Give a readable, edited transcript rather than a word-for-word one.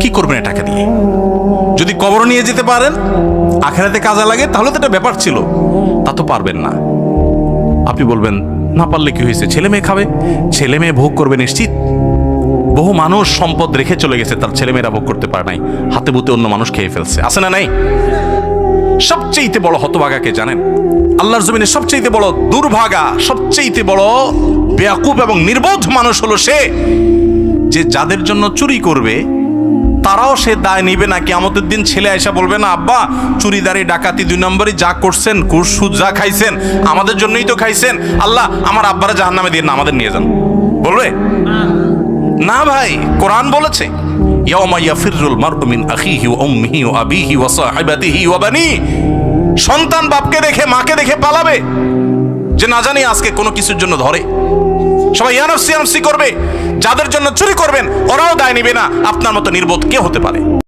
কি করবেন এ টাকা দিয়ে? যদি কবর নিয়ে যেতে পারেন, আখেরাতে কাজে লাগে, তাহলে তো এটা ব্যাপার ছিল। তা তো পারবেন না। আপনি বলবেন না পারলে কি হয়েছে, ছেলে মেয়ে খাবে, ছেলে মেয়ে ভোগ করবে নিশ্চিত। বহু মানুষ সম্পদ রেখে চলে গেছে, তার ছেলেমেয়েরা ভোগ করতে পারে নাই, হাতে বুতে অন্য মানুষ খেয়ে ফেলছে, আছে না নাই? সবচেয়ে বড় হতভাগাকে জানেন? আল্লাহর জমিনে সবচেয়ে বড় দুর্ভাগা, সবচেয়ে বড় বেয়াকুব এবং নির্বোধ মানুষ হলো সে, যে যাদের জন্য চুরি করবে তারাও সে দায় নিবে না। কিয়ামতের দিন ছেলে আয়সা বলবে না, আব্বা চুরিদারি ডাকাতি 2 নম্বরই যা করছেন, ঘুষ সুদ যা খাইছেন আমাদের জন্যই তো খাইছেন, আল্লাহ আমার আব্বারা জাহান্নামে দিয়ে না, আমাদের নিয়ে যান। বলবে না ভাই, কোরআন বলেছে ইয়াউমা ইয়াফিরুল মারউ মিন আখিহি ওয়া উম্মিহি ওয়া আবিহি ওয়া সাহিবাতিহি ওয়া বানি। সন্তান বাপকে দেখে মাকে দেখে পালাবে, যে না জানি আজকে কোনো কিছুর জন্য ধরে। সবাই ইয়ানফসি করবে। যাদের জন্য চুরি করবেন ওরাও দায় নিবে না। আপনার মতো নির্বোধ কে হতে পারে?